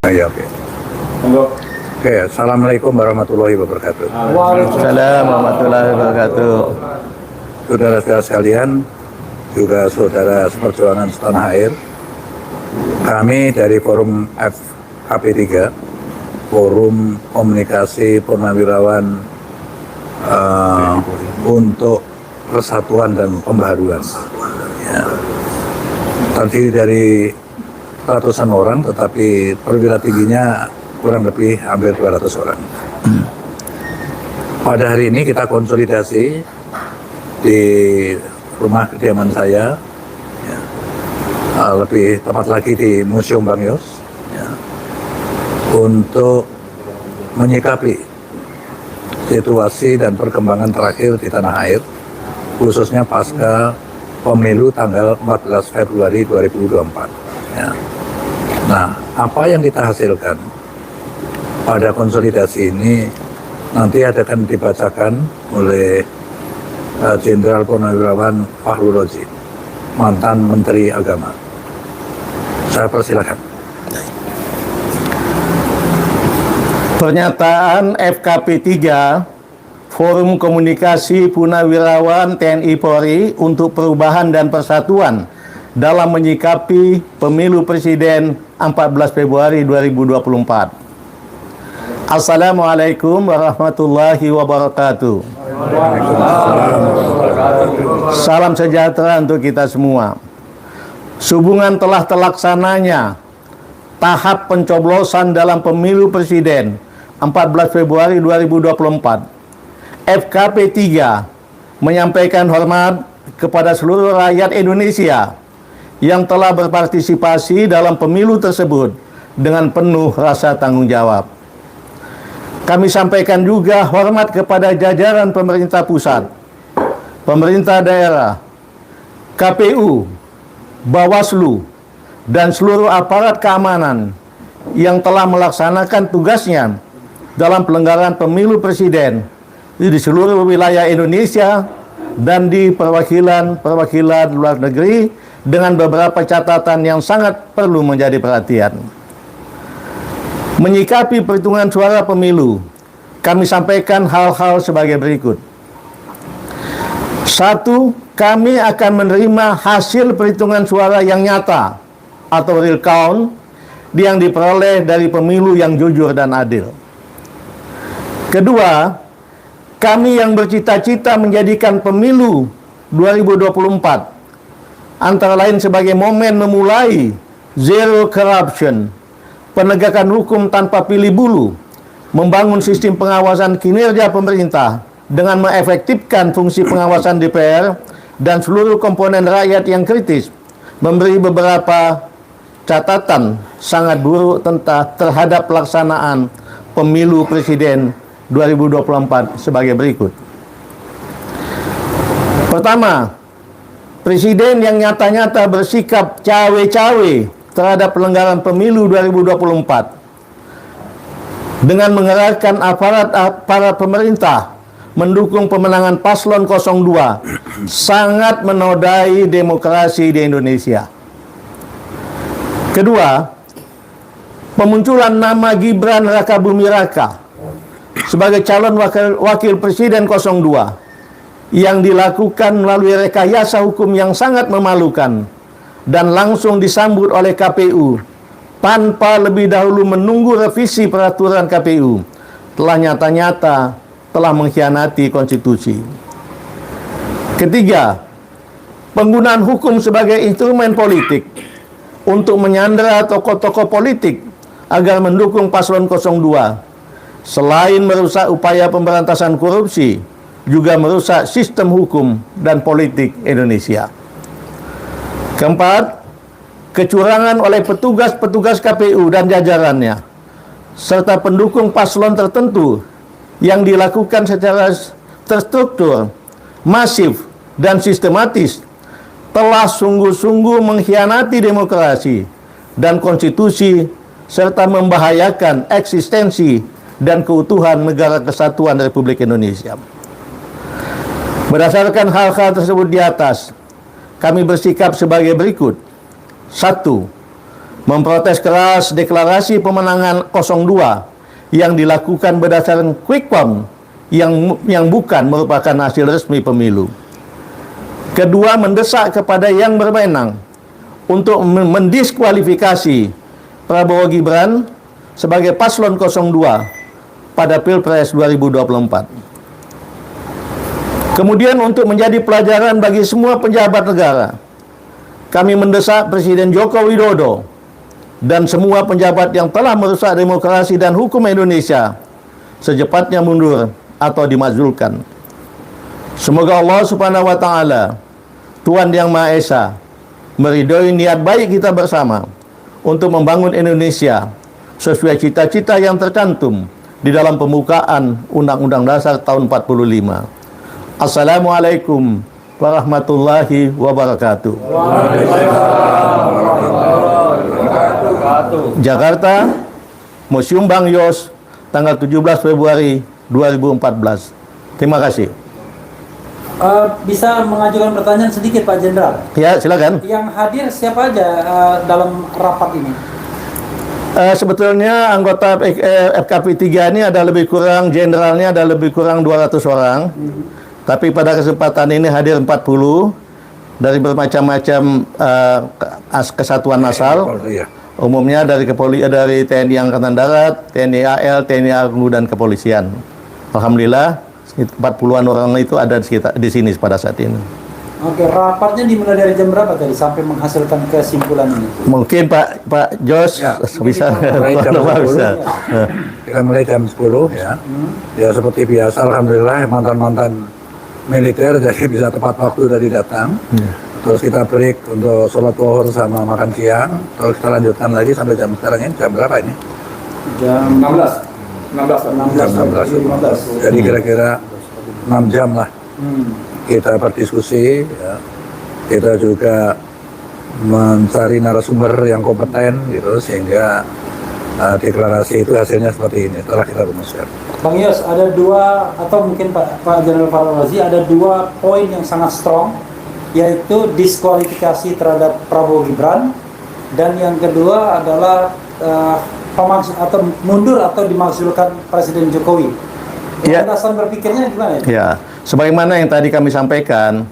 Ya, oke. Oke, assalamualaikum warahmatullahi wabarakatuh. Waalaikumsalam warahmatullahi wabarakatuh. Saudara-saudara sekalian, juga saudara seperjuangan setanah air, kami dari Forum FKP3, Forum Komunikasi Purnawirawan untuk Persatuan dan Pembaharuan, ya, terdiri dari ratusan orang, tetapi perwira tingginya kurang lebih hampir 200 orang. Pada hari ini kita konsolidasi di rumah kediaman saya, ya, lebih tepat lagi di Museum Bang Yos, ya, untuk menyikapi situasi dan perkembangan terakhir di tanah air, khususnya pasca pemilu tanggal 14 Februari 2024. Ya. Nah, apa yang kita hasilkan pada konsolidasi ini nanti akan dibacakan oleh Jenderal Purnawirawan Fahru Rozi, mantan Menteri Agama. Saya persilakan. Pernyataan FKP 3 Forum Komunikasi Purnawirawan TNI Polri untuk Perubahan dan Persatuan dalam menyikapi Pemilu Presiden 14 Februari 2024. Assalamualaikum warahmatullahi wabarakatuh. Salam sejahtera untuk kita semua. Sehubungan telah terlaksananya tahap pencoblosan dalam Pemilu Presiden 14 Februari 2024, FKP 3 menyampaikan hormat kepada seluruh rakyat Indonesia yang telah berpartisipasi dalam pemilu tersebut dengan penuh rasa tanggung jawab. Kami sampaikan juga hormat kepada jajaran pemerintah pusat, pemerintah daerah, KPU, Bawaslu, dan seluruh aparat keamanan yang telah melaksanakan tugasnya dalam pelanggaran pemilu presiden di seluruh wilayah Indonesia dan di perwakilan luar negeri, dengan beberapa catatan yang sangat perlu menjadi perhatian. Menyikapi perhitungan suara pemilu, kami sampaikan hal-hal sebagai berikut. 1. Kami akan menerima hasil perhitungan suara yang nyata atau real count yang diperoleh dari pemilu yang jujur dan adil. Kedua, kami yang bercita-cita menjadikan pemilu 2024 antara lain sebagai momen memulai zero corruption, penegakan hukum tanpa pilih bulu, membangun sistem pengawasan kinerja pemerintah dengan mengefektifkan fungsi pengawasan DPR dan seluruh komponen rakyat yang kritis, memberi beberapa catatan sangat buruk terhadap pelaksanaan pemilu presiden 2024 sebagai berikut. Pertama, Presiden yang nyata-nyata bersikap cawe-cawe terhadap pelanggaran pemilu 2024 dengan mengerahkan aparat pemerintah mendukung pemenangan paslon 02 sangat menodai demokrasi di Indonesia. Kedua, pemunculan nama Gibran Rakabuming Raka sebagai calon wakil presiden 02 yang dilakukan melalui rekayasa hukum yang sangat memalukan dan langsung disambut oleh KPU tanpa lebih dahulu menunggu revisi peraturan KPU telah nyata-nyata telah mengkhianati konstitusi. Ketiga, penggunaan hukum sebagai instrumen politik untuk menyandera tokoh-tokoh politik agar mendukung paslon 02 selain merusak upaya pemberantasan korupsi, juga merusak sistem hukum dan politik Indonesia. Keempat, kecurangan oleh petugas-petugas KPU dan jajarannya, serta pendukung paslon tertentu yang dilakukan secara terstruktur, masif, dan sistematis, telah sungguh-sungguh mengkhianati demokrasi dan konstitusi, serta membahayakan eksistensi dan keutuhan negara kesatuan Republik Indonesia. Berdasarkan hal-hal tersebut di atas, kami bersikap sebagai berikut. 1. memprotes keras deklarasi pemenangan 02 yang dilakukan berdasarkan quick count yang bukan merupakan hasil resmi pemilu. Kedua, mendesak kepada yang berwenang untuk mendiskualifikasi Prabowo Gibran sebagai paslon 02 pada Pilpres 2024. Kemudian untuk menjadi pelajaran bagi semua pejabat negara, kami mendesak Presiden Joko Widodo dan semua penjabat yang telah merusak demokrasi dan hukum Indonesia secepatnya mundur atau dimakzulkan. Semoga Allah Subhanahu wa taala, Tuhan yang Maha Esa, meridhoi niat baik kita bersama untuk membangun Indonesia sesuai cita-cita yang tercantum di dalam pembukaan Undang-Undang Dasar tahun 45. Assalamualaikum warahmatullahi wabarakatuh. Jakarta, Museum Bang Yos, tanggal 17 Februari 2014. Terima kasih. Bisa mengajukan pertanyaan sedikit Pak Jenderal? Ya, silakan. Yang hadir siapa aja dalam rapat ini? Sebetulnya anggota FKP 3 ini ada lebih kurang, jenderalnya ada lebih kurang 200 orang. Tapi pada kesempatan ini hadir 40 dari bermacam-macam kesatuan asal. Umumnya dari dari TNI Angkatan Darat, TNI AL, TNI AU dan kepolisian. Alhamdulillah 40-an orang itu ada di sini pada saat ini. Oke, rapatnya dimulai dari jam berapa tadi sampai menghasilkan kesimpulan ini? Mungkin Pak Jos Ya, bisa. Kita mulai jam 10 ya. Ya seperti biasa, alhamdulillah mantan-mantan militer jadi bisa tepat waktu tadi datang. Terus kita break untuk sholat zuhur sama makan siang. Terus kita lanjutkan lagi sampai jam sekarang ini jam berapa ini? Jam 16. Jam 16. Jadi kira-kira 6 jam lah kita berdiskusi. Ya. Kita juga mencari narasumber yang kompeten gitu sehingga deklarasi itu hasilnya seperti ini setelah kita rumuskan. Bang Yos, ada dua atau mungkin Pak Jenderal Fahrul Razi ada dua poin yang sangat strong, yaitu diskualifikasi terhadap Prabowo Gibran, dan yang kedua adalah atau mundur atau dimakzulkan Presiden Jokowi. Ya. Landasan berpikirnya gimana? Ya, sebagaimana yang tadi kami sampaikan,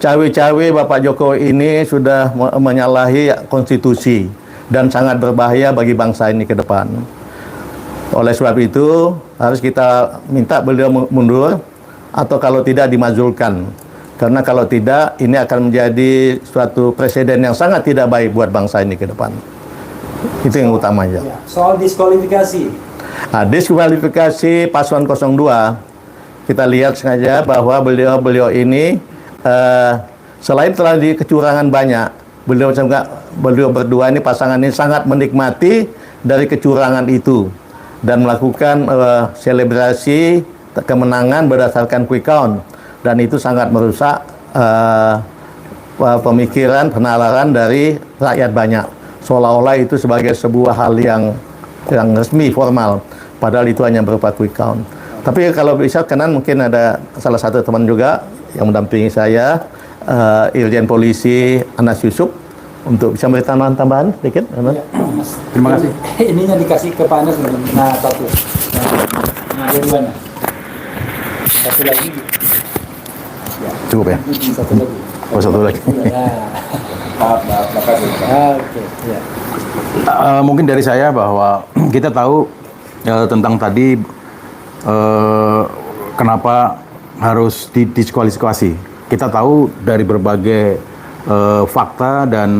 cawe-cawe Bapak Jokowi ini sudah menyalahi konstitusi dan sangat berbahaya bagi bangsa ini ke depan. Oleh sebab itu, harus kita minta beliau mundur atau kalau tidak dimakzulkan. Karena kalau tidak, ini akan menjadi suatu presiden yang sangat tidak baik buat bangsa ini ke depan. Itu yang utamanya. Ya, soal diskualifikasi. Nah, diskualifikasi paslon 02, kita lihat sengaja bahwa beliau ini selain telah di kecurangan banyak, beliau berdua ini pasangan ini sangat menikmati dari kecurangan itu dan melakukan selebrasi kemenangan berdasarkan quick count, dan itu sangat merusak pemikiran penalaran dari rakyat banyak, seolah-olah itu sebagai sebuah hal yang resmi formal, padahal itu hanya berupa quick count. Tapi kalau bisa kenan mungkin ada salah satu teman juga yang mendampingi saya, Irjen Polisi Anas Yusuf, untuk bisa memberi tambahan sedikit. Ya, Terima kasih. Ininya dikasih ke Pak Anas. Nah, satu. Nah, dua-duanya. Satu lagi. Ya. Cukup ya? Satu lagi. Oh, satu lagi. Ya. Maaf, makasih. Oke, ya. Mungkin dari saya bahwa kita tahu tentang tadi kenapa harus didiskualifikasi. Kita tahu dari berbagai fakta dan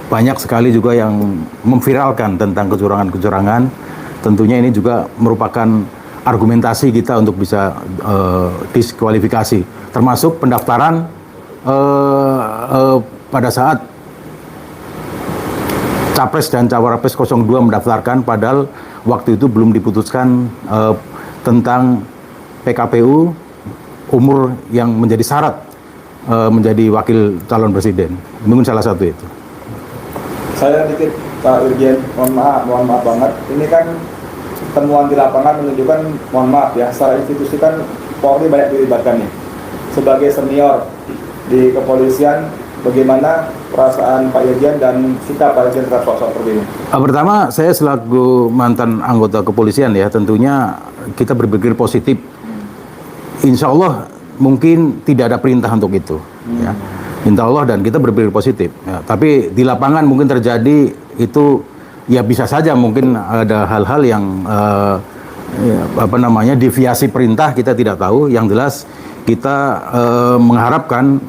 banyak sekali juga yang memviralkan tentang kecurangan-kecurangan. Tentunya ini juga merupakan argumentasi kita untuk bisa diskualifikasi, termasuk pendaftaran pada saat Capres dan Cawapres 02 mendaftarkan, padahal waktu itu belum diputuskan tentang PKPU umur yang menjadi syarat menjadi wakil calon presiden. Mungkin salah satu itu. Saya dikit Pak Irjen, mohon maaf banget. Ini kan temuan di lapangan menunjukkan, mohon maaf ya, secara institusi kan Polri banyak dilibatkan nih. Sebagai senior di kepolisian, Bagaimana perasaan Pak Irjen dan sikap Pak Irjen terhadap soal seperti ini? Pertama, saya selaku mantan anggota kepolisian ya, tentunya kita berpikir positif. Insya Allah mungkin tidak ada perintah untuk itu. Ya. Insya Allah, dan kita berpikir positif. Ya. Tapi di lapangan mungkin terjadi itu, ya bisa saja mungkin ada hal-hal yang deviasi perintah, kita tidak tahu. Yang jelas kita mengharapkan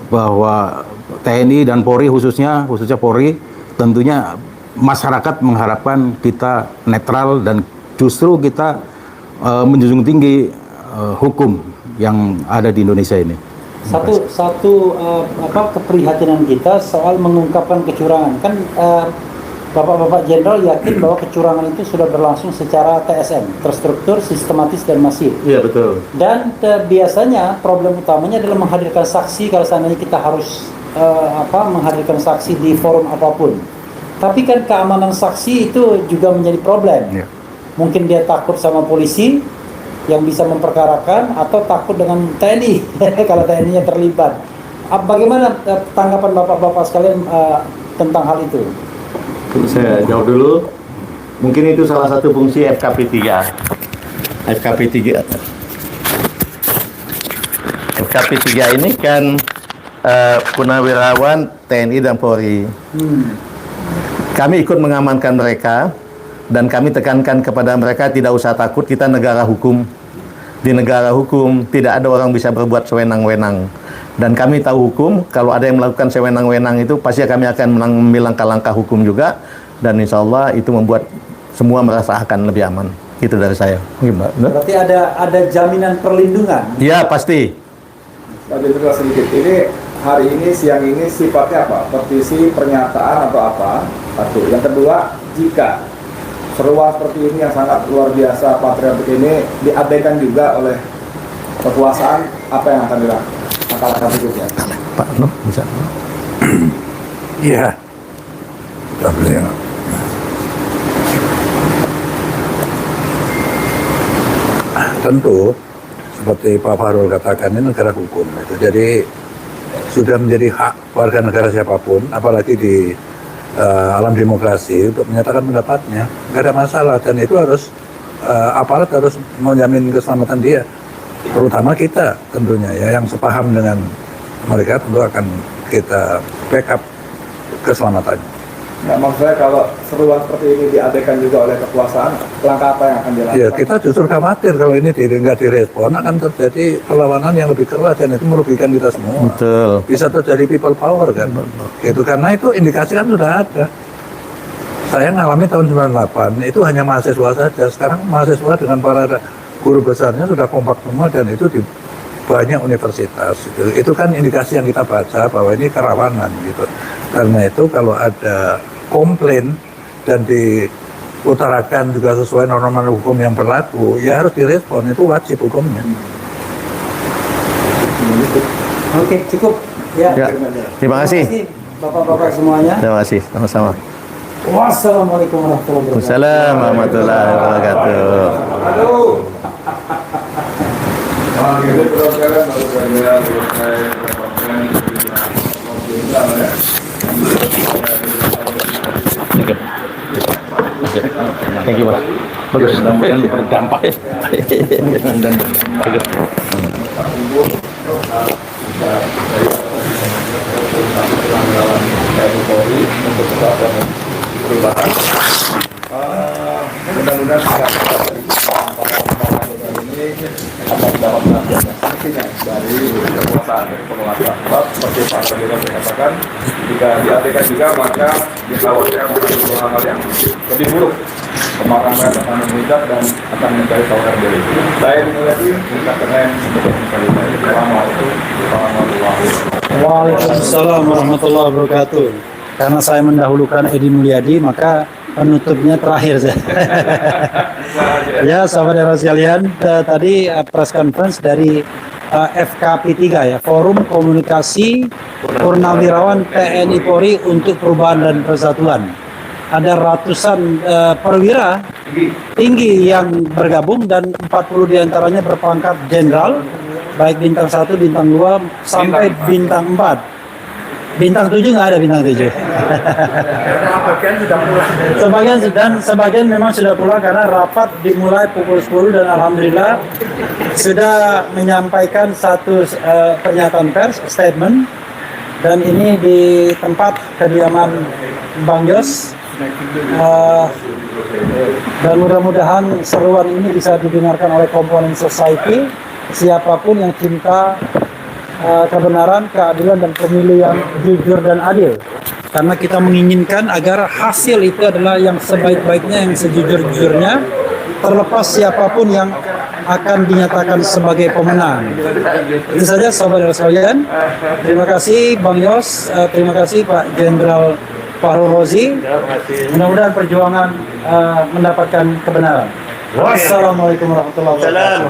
bahwa TNI dan Polri khususnya Polri, tentunya masyarakat mengharapkan kita netral dan justru kita menjunjung tinggi hukum yang ada di Indonesia ini. Satu keprihatinan kita soal mengungkapkan kecurangan. Kan Bapak-Bapak Jenderal yakin bahwa kecurangan itu sudah berlangsung secara TSM, terstruktur, sistematis, dan masif. Iya, betul. Dan biasanya problem utamanya adalah menghadirkan saksi kalau seandainya kita harus menghadirkan saksi di forum apapun. Tapi kan keamanan saksi itu juga menjadi problem. Ya. Mungkin dia takut sama polisi yang bisa memperkarakan, atau takut dengan TNI kalau TNI-nya terlibat. Bagaimana tanggapan Bapak-Bapak sekalian tentang hal itu? Saya jawab dulu. Mungkin itu salah satu fungsi FKP 3. FKP 3 ini kan purnawirawan TNI dan Polri. Kami ikut mengamankan mereka, dan kami tekankan kepada mereka tidak usah takut, kita negara hukum. Di negara hukum tidak ada orang bisa berbuat sewenang-wenang. Dan kami tahu hukum, kalau ada yang melakukan sewenang-wenang itu pasti kami akan mengambil langkah-langkah hukum juga, dan insya Allah itu membuat semua merasa akan lebih aman. Itu dari saya. Gimana? Berarti ada jaminan perlindungan. Ya, pasti. Pak Jenderal, sedikit, ini hari ini, siang ini sifatnya apa? Petisi, pernyataan, atau apa? Satu. Yang kedua, jika seruan seperti ini yang sangat luar biasa, patriotik ini diabaikan juga oleh kekuasaan, apa yang akan dilakukan? Langkah-langkah berikutnya. Pak Nur, bisa. Iya. Tentu seperti Pak Fahrul katakan, ini negara hukum. Jadi sudah menjadi hak warga negara siapapun, apalagi di alam demokrasi, untuk menyatakan pendapatnya. Nggak ada masalah, dan itu harus aparat harus menjamin keselamatan dia, terutama kita tentunya ya, yang sepaham dengan mereka tentu akan kita backup keselamatannya. Nah, maksud saya kalau seruan seperti ini diabaikan juga oleh kekuasaan, langkah apa yang akan dilakukan? Ya, kita justru khawatir kalau ini nggak direspon akan terjadi perlawanan yang lebih keras, dan itu merugikan kita semua. Betul. Bisa terjadi people power kan. Itu karena itu indikasi kan sudah ada. Saya ngalami tahun 98 itu hanya mahasiswa saja. Sekarang mahasiswa dengan para guru besarnya sudah kompak semua, dan itu di banyak universitas. Itu kan indikasi yang kita baca bahwa ini kerawanan gitu. Karena itu kalau ada komplain dan diutarakan juga sesuai norma hukum yang berlaku, ya harus direspon, itu wajib hukumnya. Oke, cukup. Ya. Terima kasih. Bapak-bapak semuanya. Terima kasih. Sama-sama. Wassalamualaikum warahmatullahi wabarakatuh. Wassalamualaikum warahmatullahi wabarakatuh. Aduh. Thank you, Pak. Bagus. Dan berdampak. Dan bagus. Mudah-mudahan ini akan dapat sanksinya dari kekuasaan, dari penguasa. Sebab seperti Pak Presiden mengatakan, jika diabaikan juga maka dikhawatirkan akan hal yang lebih buruk. Kemarahan akan meningkat dan akan mencari saudara diri. Saya dimulai minta keren untuk mencari saya. Assalamualaikum warahmatullahi wabarakatuh. Waalaikumsalam warahmatullahi wabarakatuh. Karena saya mendahulukan Edi Mulyadi, maka penutupnya terakhir saya. Ya, sahabat sekalian, tadi press conference dari FKP 3 ya, Forum Komunikasi Purnawirawan TNI Polri untuk Perubahan dan Persatuan. Ada ratusan perwira tinggi yang bergabung, dan 40 diantaranya berpangkat jenderal, baik bintang 1, bintang 2, sampai bintang 4. Bintang 7 nggak ada bintang 7. Sebagian memang sudah pulang karena rapat dimulai pukul 10 dan alhamdulillah sudah menyampaikan satu pernyataan pers, statement, dan ini di tempat kediaman Bang Yos. Dan mudah-mudahan seruan ini bisa didengarkan oleh komponen society, siapapun yang cinta kebenaran, keadilan, dan pemilu yang jujur dan adil. Karena kita menginginkan agar hasil itu adalah yang sebaik-baiknya, yang sejujur-jujurnya, terlepas siapapun yang akan dinyatakan sebagai pemenang. Itu saja sahabat sekalian. Terima kasih Bang Yos, terima kasih Pak Jenderal Fahrul Razi. Mudah-mudahan perjuangan mendapatkan kebenaran. Wassalamualaikum warahmatullahi wabarakatuh.